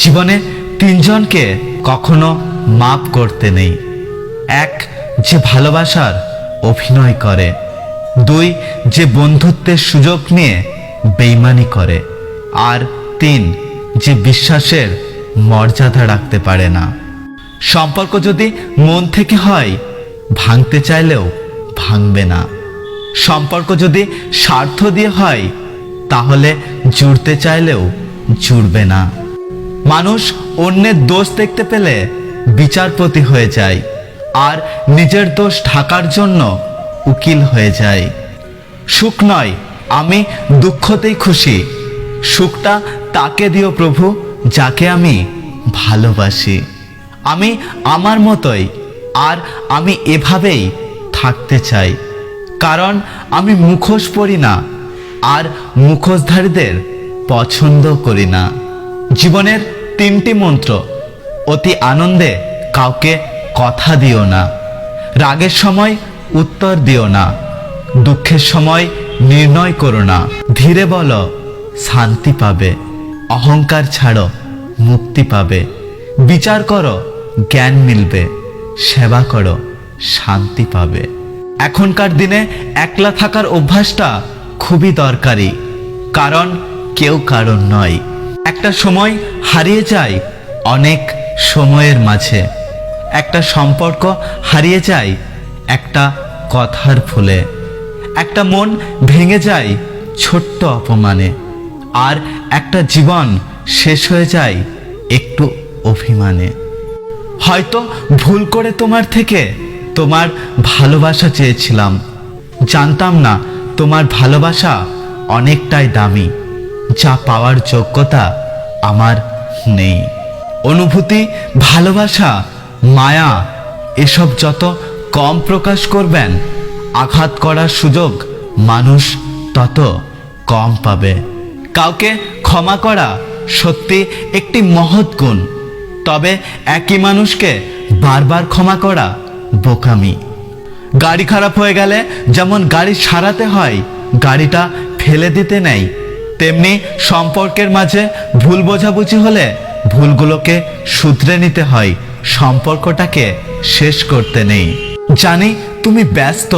জীবনে তিনজনকে কখনো মাপ করতে নেই। এক, যে ভালোবাসার অভিনয় করে। দুই, যে বন্ধুত্বের সুযোগ নিয়ে বেইমানি করে। আর তিন, যে বিশ্বাসের মর্যাদা রাখতে পারে না। সম্পর্ক যদি মন থেকে হয়, ভাঙতে চাইলেও ভাঙবে না। সম্পর্ক যদি স্বার্থ দিয়ে হয়, তাহলে জুড়তে চাইলেও জুড়বে না। মানুষ অন্যের দোষ দেখতে পেলে বিচারপতি হয়ে যায়, আর নিজের দোষ ঢাকার জন্য উকিল হয়ে যায়। সুখ নয়, আমি দুঃখতেই খুশি। সুখটা তাকে দিও প্রভু, যাকে আমি ভালোবাসি। আমি আমার মতোই, আর আমি এভাবেই থাকতে চাই। কারণ আমি মুখোশ পরি না, আর মুখোশধারীদের পছন্দ করি না। জীবনের তিনটি মন্ত্র: অতি আনন্দে কাউকে কথা দিও না, রাগের সময় উত্তর দিও না, দুঃখের সময় নির্ণয় করো না, ধীরে বলো শান্তি পাবে, অহংকার ছাড়ো মুক্তি পাবে, বিচার করো জ্ঞান মিলবে, সেবা করো শান্তি পাবে। এখনকার দিনে একলা থাকার অভ্যাসটা খুবই দরকারি, কারণ কেউ কারণ নয়। একটা সময় হারিয়ে যায় অনেক সময়ের মাঝে। একটা সম্পর্ক হারিয়ে যায় একটা কথার ভুলে। একটা মন ভেঙে যায় ছোট্ট অপমানে। আর একটা জীবন শেষ হয়ে যায় একটু অভিমানে। হয়তো ভুল করে তোমার থেকে তোমার ভালোবাসা চেয়েছিলাম। জানতাম না তোমার ভালোবাসা অনেকটাই দামি, যা পাওয়ার যোগ্যতা আমার নেই। অনুভূতি, ভালোবাসা, মায়া এসব যত কম প্রকাশ করবেন, আঘাত করার সুযোগ মানুষ তত কম পাবে। কাউকে ক্ষমা করা সত্যি একটি মহৎ গুণ, তবে একই মানুষকে বারবার ক্ষমা করা বোকামি। গাড়ি খারাপ হয়ে গেলে যেমন গাড়ি সারাতে হয়, গাড়িটা ফেলে দিতে নেই, তেমনি সম্পর্কের মাঝে ভুল বোঝাবুঝি হলে ভুলগুলোকে শুধরে নিতে হয়, সম্পর্কটাকে শেষ করতে নেই। জানি তুমি ব্যস্ত,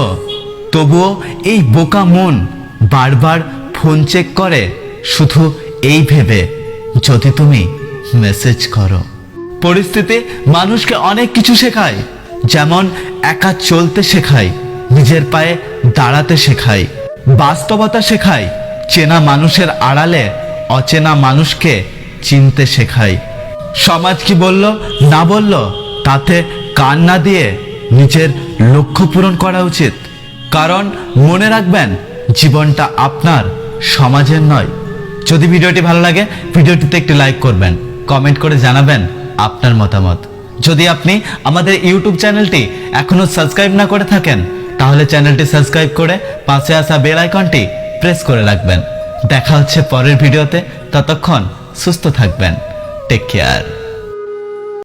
তবুও এই বোকা মন বারবার ফোন চেক করে শুধু এই ভেবে যদি তুমি মেসেজ করো। পরিস্থিতি মানুষকে অনেক কিছু শেখায়, যেমন একা চলতে শেখায়, নিজের পায়ে দাঁড়াতে শেখায়, বাস্তবতা শেখায়, চেনা মানুষের আড়ালে অচেনা মানুষকে চিনতে শেখায়। সমাজ কি বলল না বলল তাতে কান না দিয়ে নিজের লক্ষ্য পূরণ করা উচিত। কারণ মনে রাখবেন, জীবনটা আপনার, সমাজের নয়। যদি ভিডিওটি ভালো লাগে, ভিডিওটিতে একটি লাইক করবেন, কমেন্ট করে জানাবেন আপনার মতামত। যদি আপনি আমাদের ইউটিউব চ্যানেলটি এখনো সাবস্ক্রাইব না করে থাকেন, তাহলে চ্যানেলটি সাবস্ক্রাইব করে পাশে আসা বেল আইকনটি প্রেস করে রাখবেন। দেখা হচ্ছে পরের ভিডিওতে, ততক্ষণ সুস্থ থাকবেন। Take care.